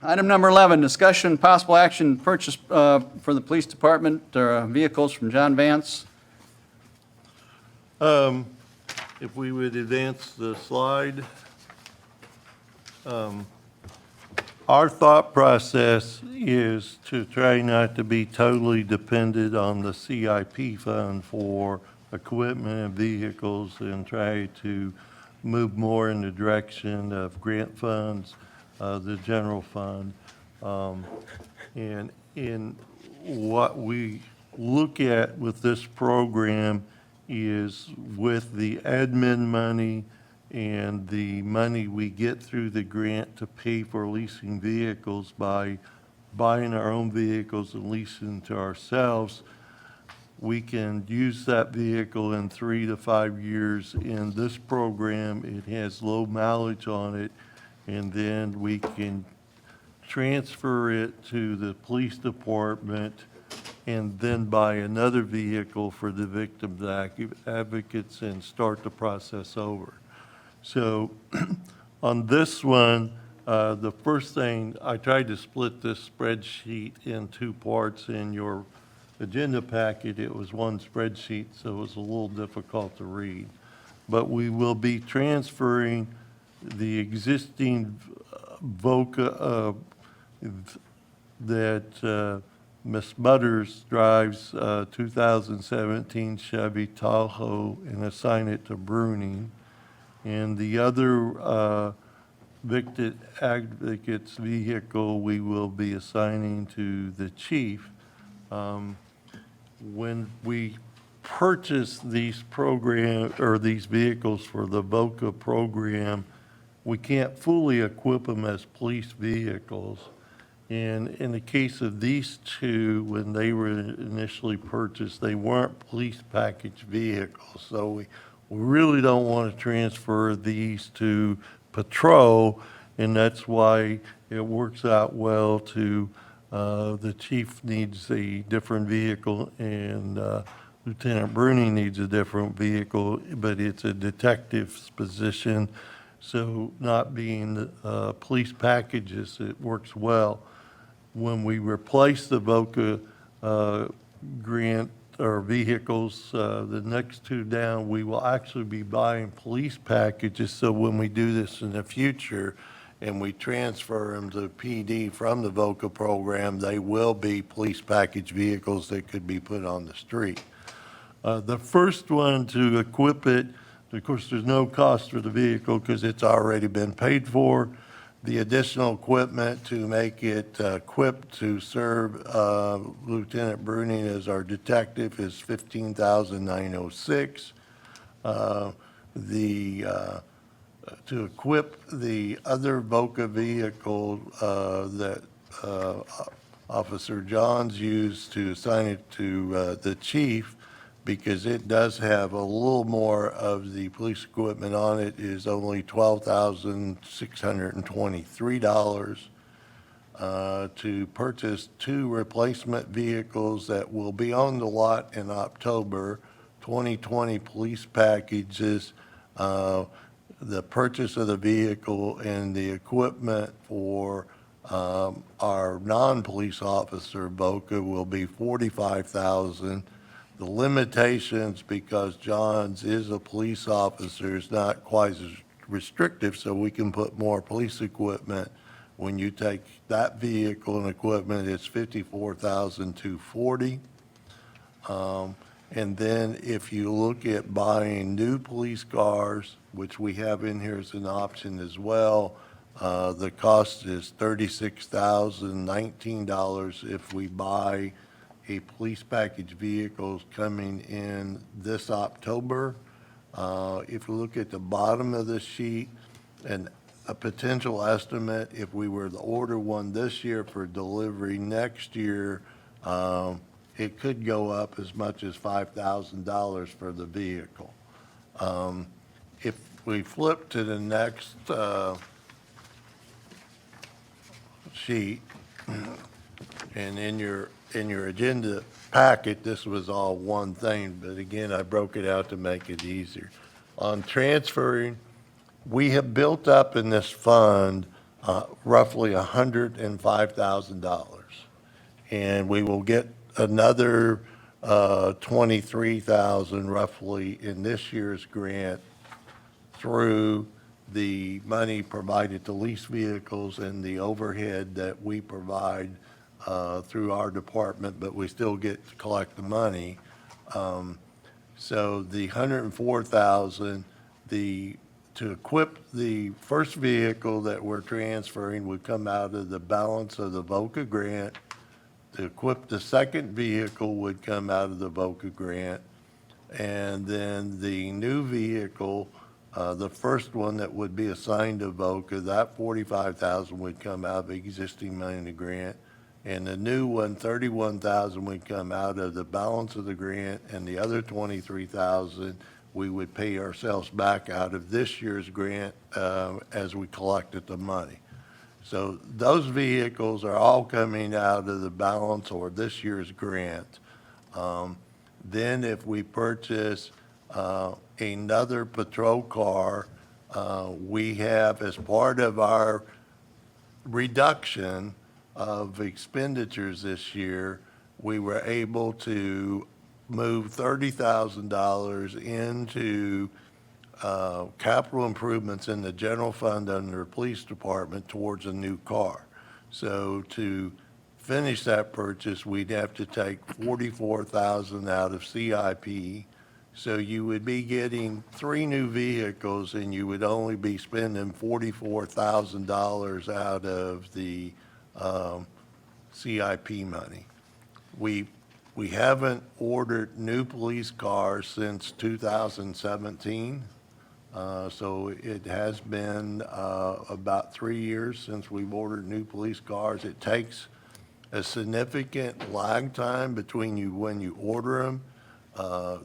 Item number 11, discussion possible action purchase for the police department vehicles from John Vance. If we would advance the slide. Our thought process is to try not to be totally dependent on the CIP fund for equipment and vehicles and try to move more in the direction of grant funds, the general fund. And in what we look at with this program is with the admin money and the money we get through the grant to pay for leasing vehicles by buying our own vehicles and leasing to ourselves, we can use that vehicle in 3 to 5 years. In this program, it has low mileage on it, and then we can transfer it to the police department and then buy another vehicle for the victims advocates and start the process over. So on this one, the first thing, I tried to split this spreadsheet in 2 parts. In your agenda packet, it was one spreadsheet, so it was a little difficult to read. But we will be transferring the existing VOCA that Ms. Butters drives, 2017 Chevy Tahoe, and assign it to Bruning. And the other victim advocate's vehicle we will be assigning to the chief. When we purchase these these vehicles for the VOCA program, we can't fully equip them as police vehicles. And in the case of these two, when they were initially purchased, they weren't police package vehicles. So we really don't want to transfer these to patrol, and that's why it works out well to the chief needs a different vehicle and Lieutenant Bruni needs a different vehicle, but it's a detective's position. So not being police packages, it works well. When we replace the VOCA grant or vehicles, the next 2 down, we will actually be buying police packages. So when we do this in the future and we transfer them to PD from the VOCA program, they will be police package vehicles that could be put on the street. The first one to equip it, of course, there's no cost for the vehicle because it's already been paid for. The additional equipment to make it equipped to serve Lieutenant Bruning as our detective is $15,906. To equip the other VOCA vehicle that Officer Johns used to assign it to the chief, because it does have a little more of the police equipment on it, is only $12,623 to purchase 2 replacement vehicles that will be on the lot in October, 2020 police packages. The purchase of the vehicle and the equipment for our non-police officer VOCA will be $45,000. The limitations, because Johns is a police officer, is not quite as restrictive, so we can put more police equipment. When you take that vehicle and equipment, it's $54,240. And then if you look at buying new police cars, which we have in here as an option as well, the cost is $36,019 if we buy a police package vehicles coming in this October. If you look at the bottom of the sheet, and a potential estimate, if we were to order one this year for delivery next year, it could go up as much as $5,000 for the vehicle. If we flip to the next sheet, and in your agenda packet, this was all one thing, but again, I broke it out to make it easier. On transferring, we have built up in this fund roughly $105,000. And we will get another 23,000 roughly in this year's grant through the money provided to lease vehicles and the overhead that we provide through our department, but we still get to collect the money. So the 104,000, to equip the first vehicle that we're transferring would come out of the balance of the VOCA grant. To equip the second vehicle would come out of the VOCA grant. And then the new vehicle, the first one that would be assigned to VOCA, that 45,000 would come out of existing money in the grant. And the new one, 31,000 would come out of the balance of the grant, and the other 23,000 we would pay ourselves back out of this year's grant as we collected the money. So those vehicles are all coming out of the balance or this year's grant. Then if we purchase another patrol car, we have, as part of our reduction of expenditures this year, we were able to move $30,000 into capital improvements in the general fund under the police department towards a new car. So to finish that purchase, we'd have to take 44,000 out of CIP. So you would be getting 3 new vehicles and you would only be spending $44,000 out of the CIP money. We haven't ordered new police cars since 2017. So it has been about 3 years since we've ordered new police cars. It takes a significant lag time between when you order them.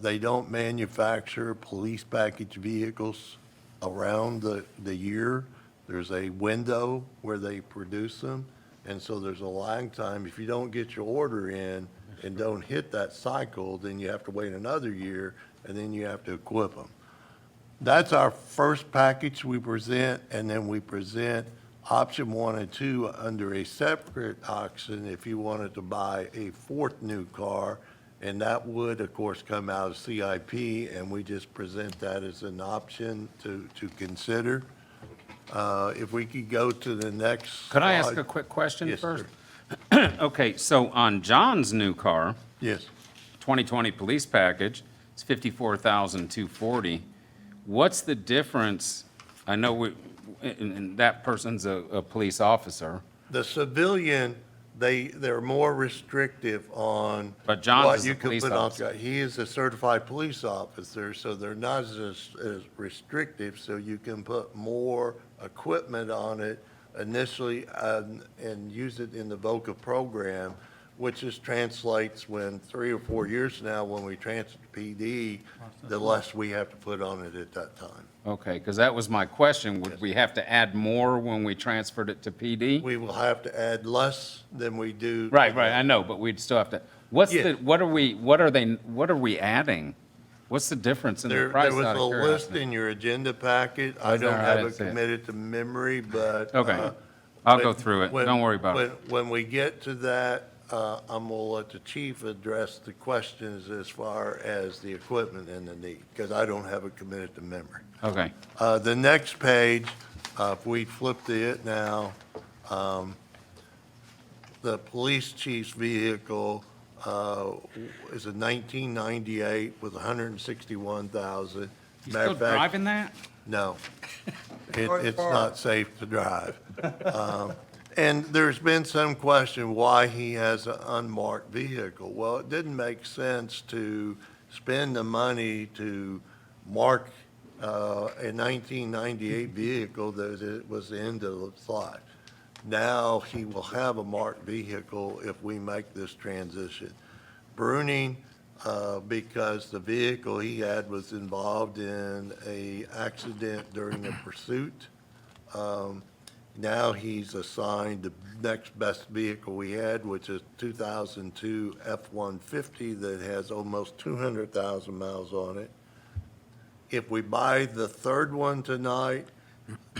They don't manufacture police package vehicles around the year. There's a window where they produce them. And so there's a lag time. If you don't get your order in and don't hit that cycle, then you have to wait another year, and then you have to equip them. That's our first package we present, and then we present option 1 and 2 under a separate auction if you wanted to buy a 4th new car, and that would, of course, come out of CIP, and we just present that as an option to consider. If we could go to the next Could I ask slide. a quick question Yes, first? sir. Okay, so on John's new car, Yes. 2020 police package, it's $54,240. What's the difference? I know and that person's a police officer, The civilian, they're more restrictive on But John's what is a you can police put on. officer. He is a certified police officer, so they're not as restrictive, so you can put more equipment on it initially and use it in the VOCA program, which just translates when 3 or 4 years from now, when we transfer to PD, the less we have to put on it at that time. okay, because that was my question. Would we have to add more when we transferred it to PD? We will have to add less than we do. Right, I know, but we'd still have to, what's Yeah. the, what are we adding? What's the difference in the There price was out a of list curiosity? in your agenda packet. I Was there? don't I have didn't it see it. committed to memory, but. Okay, I'll go when- through it. when- Don't worry about it. When we get to that, I'm gonna let the chief address the questions as far as the equipment and the need, because I don't have it committed to memory. Okay, The next page, if we flip to it now, the police chief's vehicle is a 1998 with 161,000. you Matter still of fact, driving that? no. It's not safe to drive. And there's been some question why he has an unmarked vehicle. Well, it didn't make sense to spend the money to mark a 1998 vehicle that it was the end of its life. Now he will have a marked vehicle if we make this transition. Bruning, because the vehicle he had was involved in a accident during a pursuit. Now he's assigned the next best vehicle we had, which is 2002 F-150 that has almost 200,000 miles on it. If we buy the third one tonight,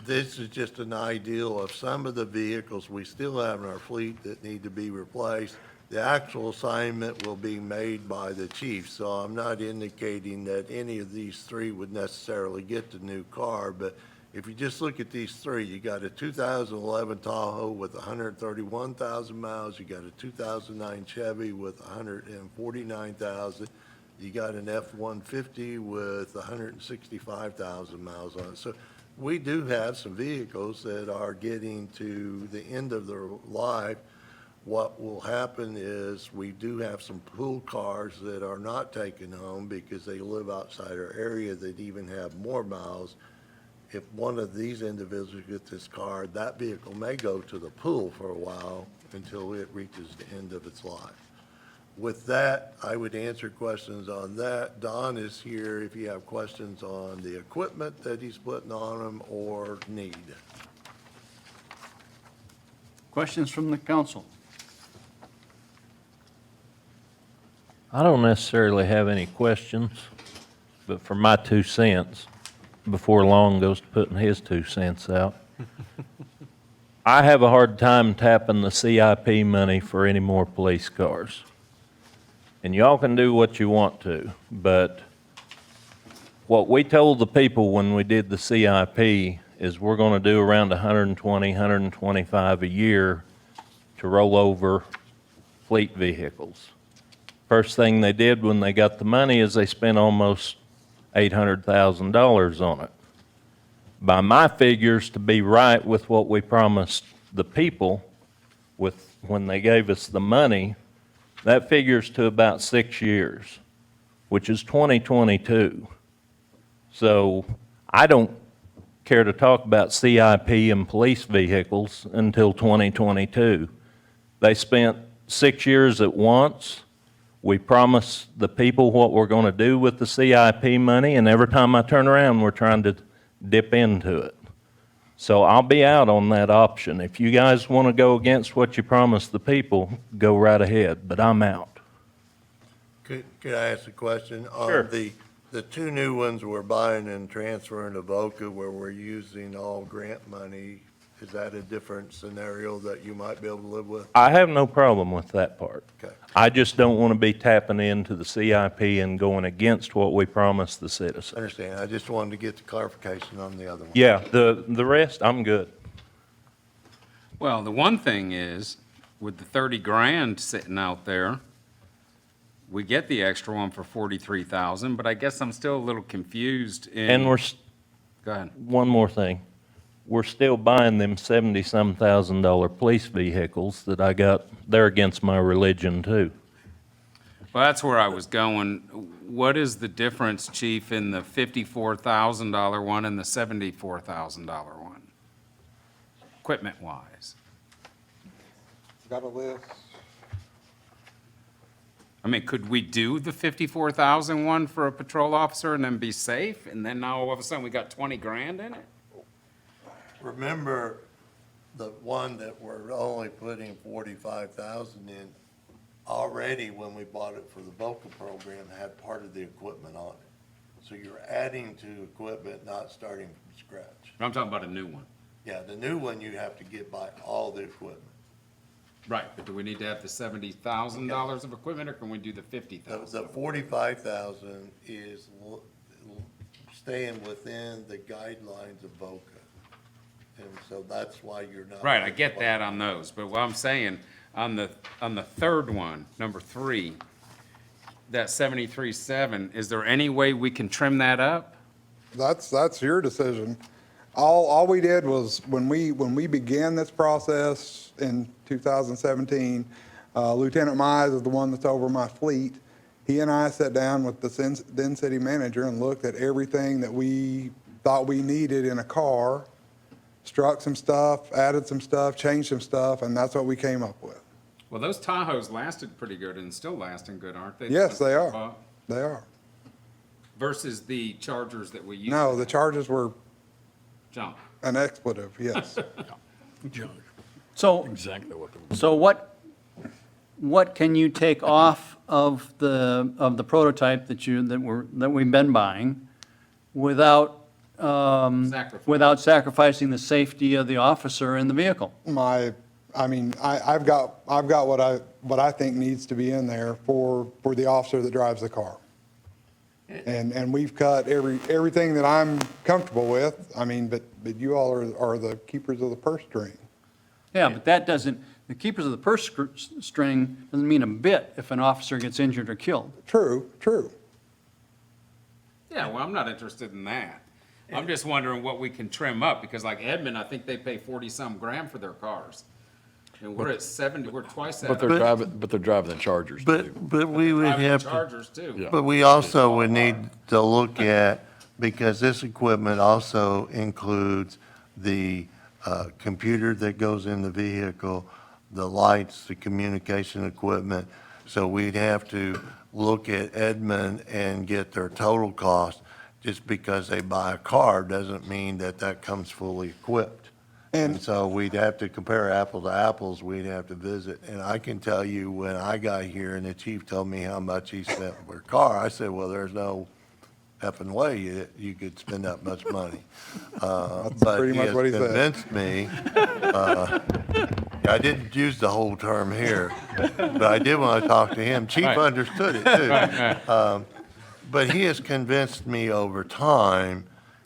This is just an ideal of some of the vehicles we still have in our fleet that need to be replaced. The actual assignment will be made by the chief, so I'm not indicating that any of these three would necessarily get the new car, but if you just look at these three, you got a 2011 Tahoe with 131,000 miles, you got a 2009 Chevy with 149,000, you got an F-150 with 165,000 miles on it. So we do have some vehicles that are getting to the end of their life. What will happen is we do have some pool cars that are not taken home because they live outside our area that even have more miles. If one of these individuals gets this car, that vehicle may go to the pool for a while until it reaches the end of its life. With that, I would answer questions on that. Don is here if you have questions on the equipment that he's putting on them or need. Questions from the council? I don't necessarily have any questions, but for my 2 cents, before Long goes to putting his 2 cents out, I have a hard time tapping the CIP money for any more police cars. And y'all can do what you want to, but what we told the people when we did the CIP is we're going to do around 120, 125 a year to roll over fleet vehicles. First thing they did when they got the money is they spent almost $800,000 on it. By my figures, to be right with what we promised the people with when they gave us the money, that figures to about 6 years, which is 2022. So I don't care to talk about CIP and police vehicles until 2022. They spent 6 years at once. We promised the people what we're going to do with the CIP money, and every time I turn around, we're trying to dip into it. So I'll be out on that option. If you guys want to go against what you promised the people, go right ahead, but I'm out. Could I ask a question? Sure. On the two new ones we're buying and transferring to Boca where we're using all grant money, is that a different scenario that you might be able to live with? I have no problem with that part. Okay. I just don't want to be tapping into the CIP and going against what we promised the citizens. Understand. I just wanted to get the clarification on the other one. Yeah, the rest, I'm good. Well, the one thing is, with the 30 grand sitting out there, we get the extra one for 43,000, but I guess I'm still a little confused in. And Go ahead. one more thing. We're still buying them $70-some thousand police vehicles that I got. They're against my religion too. Well, that's where I was going. What is the difference, Chief, in the $54,000 one and the $74,000 one? Equipment-wise? Got a list? I mean, could we do the 54,000 one for a patrol officer and then be safe? And then now all of a sudden we got 20 grand in it? Remember, the one that we're only putting 45,000 in, already when we bought it for the Boca program, had part of the equipment on it. So you're adding to equipment, not starting from scratch. I'm talking about a new one. Yeah, the new one, you have to get by all the equipment. Right, but do we need to have the $70,000 of equipment, or can we do the 50,000? The 45,000 is staying within the guidelines of Boca. And so that's why you're not. Right, I get that on those, but what I'm saying, on the third one, number 3, that 73.7, is there any way we can trim that up? That's your decision. All we did was, when we began this process in 2017, Lieutenant Mize is the one that's over my fleet. He and I sat down with the then city manager and looked at everything that we thought we needed in a car, struck some stuff, added some stuff, changed some stuff, and that's what we came up with. Well, those Tahoes lasted pretty good and still lasting good, aren't they? Yes, they are. They are. Versus the Chargers that we used. No, the charges were Jump. an expletive, yes. So, Exactly what so what can you take off of the prototype that we've been buying without Sacrifice. without sacrificing the safety of the officer in the vehicle. I've got what I think needs to be in there for the officer that drives the car. And we've cut everything that I'm comfortable with. But you all are the keepers of the purse string. Yeah, but that doesn't, the keepers of the purse string doesn't mean a bit if an officer gets injured or killed. True. Yeah, well, I'm not interested in that. I'm just wondering what we can trim up, because like Edmond, I think they pay 40-some grand for their cars. And we're at 70, we're twice that. But they're driving the Chargers too. But we would Driving have to. Chargers too. Yeah. But we also would need to look at, because this equipment also includes the computer that goes in the vehicle, the lights, the communication equipment. So we'd have to look at Edmond and get their total cost. Just because they buy a car doesn't mean that that comes fully equipped. And so we'd have to compare apple to apples, we'd have to visit. And I can tell you, when I got here and the chief told me how much he spent for a car, I said, well, there's no effing way you could spend that much money. But pretty he much has what he said. convinced me, I didn't use the whole term here, but I did want to talk to him. Chief Right. understood it too. But he has convinced me over time,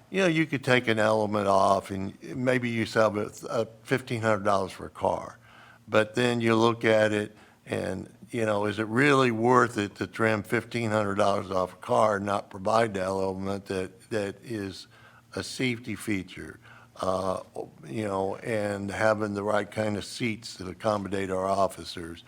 you could take an element off and maybe you sell $1,500 for a car. But then you look at it and, is it really worth it to trim $1,500 off a car and not provide that element that is a safety feature? And having the right kind of seats that accommodate our officers.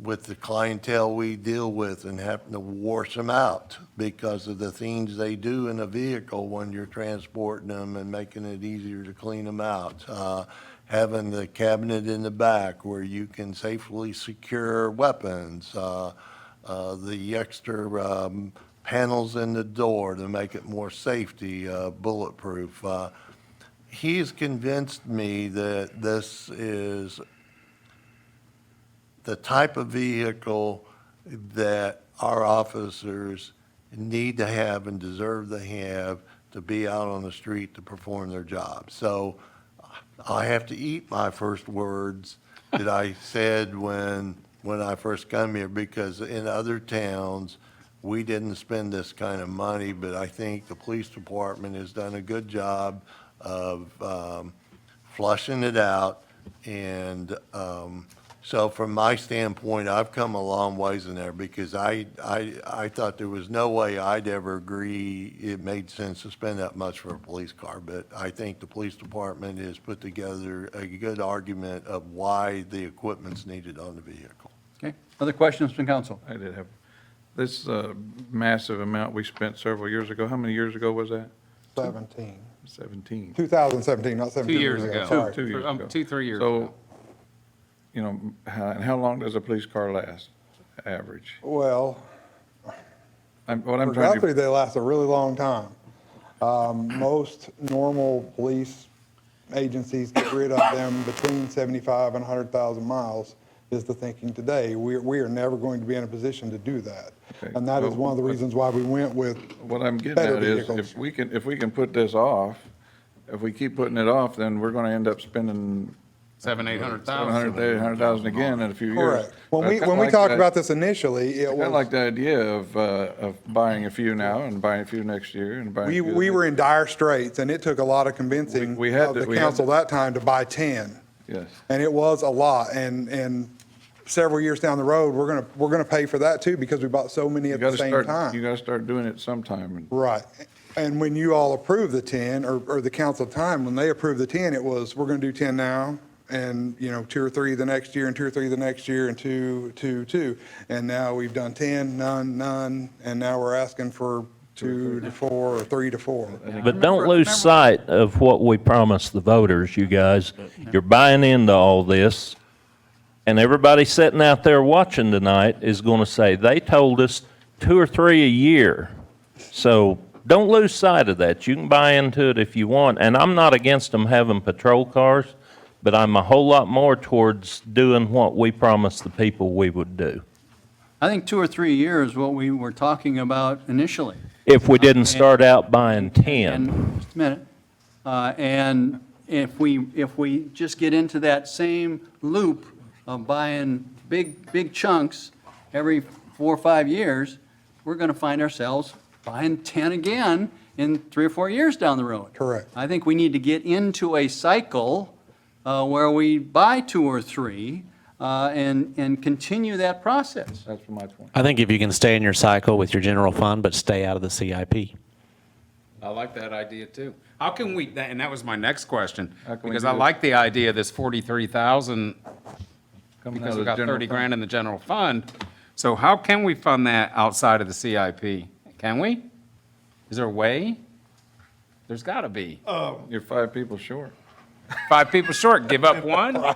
With the clientele we deal with and having to wash them out because of the things they do in a vehicle when you're transporting them and making it easier to clean them out. Having the cabinet in the back where you can safely secure weapons. The extra panels in the door to make it more safety, bulletproof. He's convinced me that this is the type of vehicle that our officers need to have and deserve to have to be out on the street to perform their job. So I have to eat my first words that I said when I first come here, because in other towns, we didn't spend this kind of money, but I think the police department has done a good job of flushing it out. And so from my standpoint, I've come a long ways in there, because I thought there was no way I'd ever agree it made sense to spend that much for a police car. But I think the police department has put together a good argument of why the equipment's needed on the vehicle. Okay, other questions from council? I did have, this massive amount we spent several years ago, how many years ago was that? 17. 17. 2017, not 17. 2 years ago. Sorry. 2 years ago. 3 years So, ago. How long does a police car last, average? Well, What for I'm trying Guthrie, to, they last a really long time. Most normal police agencies get rid of them between 75 and 100,000 miles is the thinking today. We are never going to be in a position to do that. Okay. And that is one of the reasons why we went with what I'm getting better at is, vehicles. if we can put this off, if we keep putting it off, then we're gonna end up spending 700,000-800,000. $800,000 again in a few years. Correct. When I we kinda like talked that- about this initially, it I kind of like was, the idea of buying a few now and buying a few next year and buying a few. we were in dire straits, and it took a lot of convincing We had of to- the we had council to- that time to buy 10. Yes. And it was a lot, and several years down the road, we're gonna pay for that too, because we bought so many You at the gotta same start, time. you gotta start doing it sometime. And Right. And when you all approved the 10, or the council at the time, when they approved the 10, it was, we're gonna do 10 now, and, 2 or 3 the next year, and 2 or 3 the next year, and 2. And now we've done 10, none, and now we're asking for 2 to 4, or 3 to 4. But don't lose sight of what we promised the voters, you guys. You're buying into all this, and everybody sitting out there watching tonight is going to say, they told us 2 or 3 a year. So don't lose sight of that. You can buy into it if you want, and I'm not against them having patrol cars, but I'm a whole lot more towards doing what we promised the people we would do. I think 2 or 3 years is what we were talking about initially. If we didn't start out buying 10. And, just a minute, and if we just get into that same loop of buying big chunks every 4 or 5 years, we're gonna find ourselves buying 10 again in 3 or 4 years down the road. Correct. I think we need to get into a cycle where we buy 2 or 3 and continue that process. That's my point. I think if you can stay in your cycle with your general fund, but stay out of the CIP. I like that idea too. How can we, and that was my next question, How can we because do I it? like the idea of this 43,000, Coming because out we of got general 30 fund. grand in the general fund. So how can we fund that outside of the CIP? Can we? Is there a way? There's gotta be. You're 5 people short. 5 people short, give up 1? Or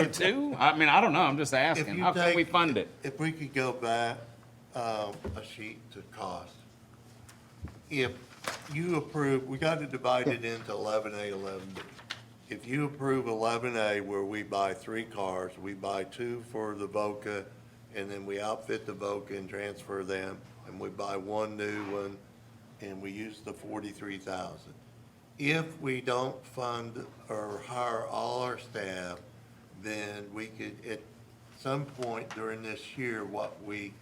2? I mean, I don't know, I'm just asking. you How can we take- fund it? If we could go back, a sheet to cost. If you approve, we got to divide it into 11A, 11B. If you approve 11A where we buy 3 cars, we buy 2 for the Voca, and then we outfit the Voca and transfer them, and we buy 1 new one, and we use the 43,000. If we don't fund or hire all our staff, then we could, at some point during this year, what we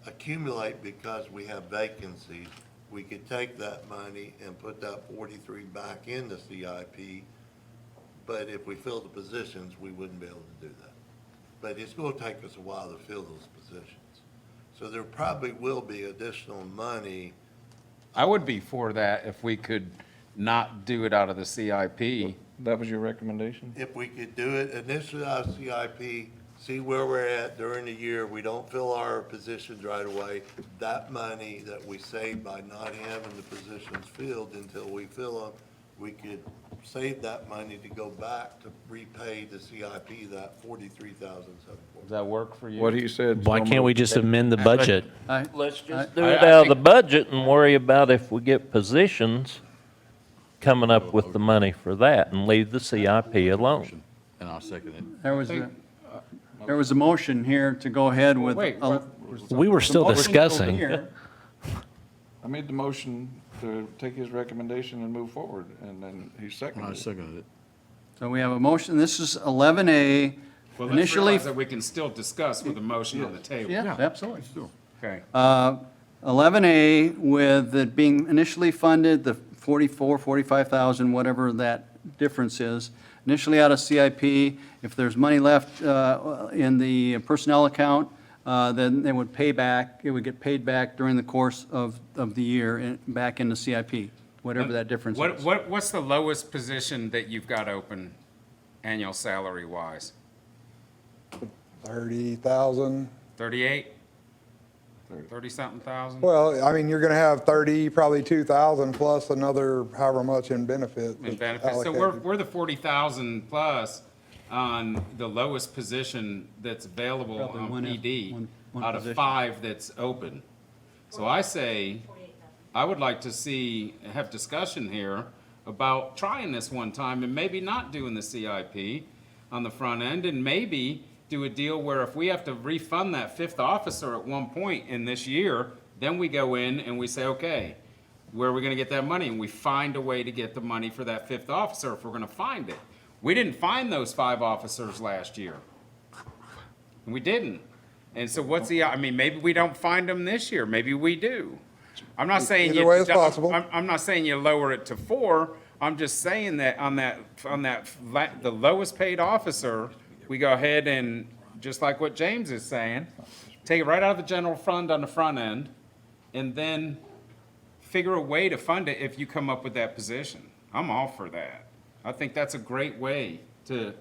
accumulate because we have vacancies, we could take that money and put that 43 back in the CIP. But if we fill the positions, we wouldn't be able to do that. But it's going to take us a while to fill those positions. So there probably will be additional money. I would be for that if we could not do it out of the CIP. That was your recommendation? If we could do it initially out of CIP, see where we're at during the year, we don't fill our positions right away. That money that we save by not having the positions filled until we fill them, we could save that money to go back to repay the CIP, that 43,740. Does that work for you? What he said. Why can't we just amend the budget? Let's just I- do it out of the budget and worry about if we get positions, coming up with the money for that and leave the CIP alone. And I'll second it. There was a motion here to go ahead with. Wait, We were still the motion discussing. here. I made the motion to take his recommendation and move forward, and then he And I seconded it. seconded it. So we have a motion, this is 11A, Well, let's initially. realize that we can still discuss with a motion on the table. Yeah, absolutely. Okay. 11A with it being initially funded, the 44, 45,000, whatever that difference is, initially out of CIP. If there's money left in the personnel account, then they would pay back, it would get paid back during the course of the year back into CIP, whatever that difference is. What's the lowest position that you've got open, annual salary wise? 30,000. 38? 30-something thousand? Well, I mean, you're going to have 30, probably 2,000 plus another however much in benefit. In benefits, so we're the 40,000 plus on the lowest position that's available Probably on one PD out of position. 5 that's open. So I say, I would like to have discussion here about trying this one time and maybe not doing the CIP on the front end, and maybe do a deal where if we have to refund that 5th officer at one point in this year, then we go in and we say, okay, where are we gonna get that money? And we find a way to get the money for that 5th officer if we're gonna find it. We didn't find those 5 officers last year. We didn't. And so I mean, maybe we don't find them this year, maybe we do. I'm not saying Either way is possible. I'm not saying you lower it to 4, I'm just saying that the lowest paid officer, we go ahead and, just like what James is saying, take it right out of the general fund on the front end, and then figure a way to fund it if you come up with that position. I'm all for that. I think that's a great way to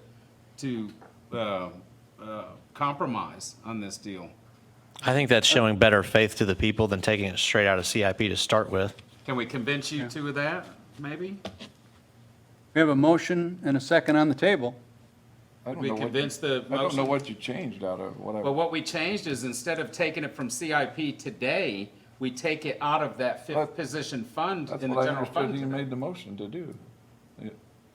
compromise on this deal. I think that's showing better faith to the people than taking it straight out of CIP to start with. Can we convince you two of that, maybe? We have a motion and a second on the table. I Would don't we know what convince the I don't know motion? what you changed out of Well, whatever. what we changed is instead of taking it from CIP today, we take it out of that 5th But position fund That's in the what I general understood fund. you made the motion to do.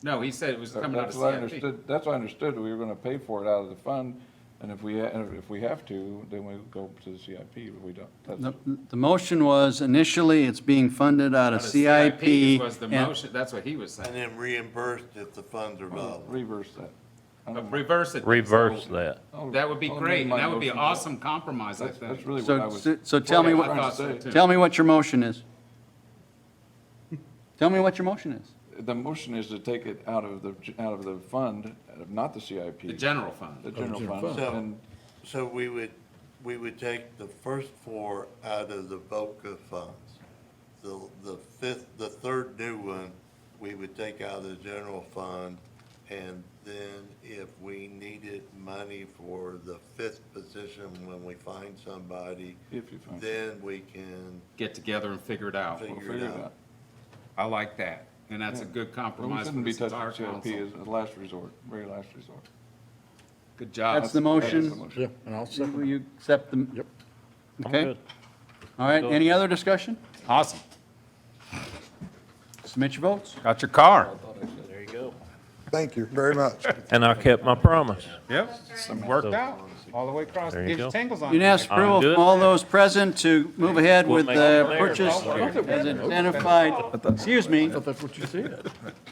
No, he said it was coming out of That's what I CIP. understood, that's what I understood, we were gonna pay for it out of the fund, And if we have to, then we go to the CIP, if we don't. The That's, the motion was initially it's being funded out of CIP. Was the and- motion, that's what he was And saying. then reimbursed if the funds are available. reverse that. I don't know. Reverse it. Reverse So that. That would be I'll great, amend and my that would be an motion. awesome compromise, I That's think. really what I was. So tell me I what, thought so, too. tell me what your motion is. Tell me what your motion is. The motion is to take it out of the fund, not the CIP. The general fund. The general fund. So- And So we would take the first 4 out of the VOCA funds. The third new one, we would take out of the general fund, and then if we needed money for the 5th position when we find somebody, if you find. then we can Get together and figure it out. figure it out. I like that, and that's a good We compromise for shouldn't be this entire touching CIP council. as a last resort, very last resort. Good job. That's the motion. Yeah, and I'll second. Will you accept the? Yep. I'm Okay. good. All right, any other discussion? Awesome. Submit your votes. Got your car. There you go. Thank you very much. And I kept my promise. Yep, worked out, all the way across. There you Gives go. tingles on Unanimous it. approval good. from all those present to move ahead We'll with make the it there. purchase as identified, excuse me, I thought that's what you said.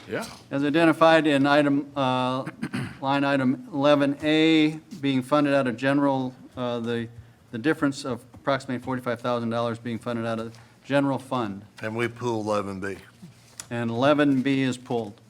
Yeah. as identified in item, line item 11A, being funded out of general, the difference of approximately $45,000 being funded out of general fund, And we pull 11B. and 11B is pulled.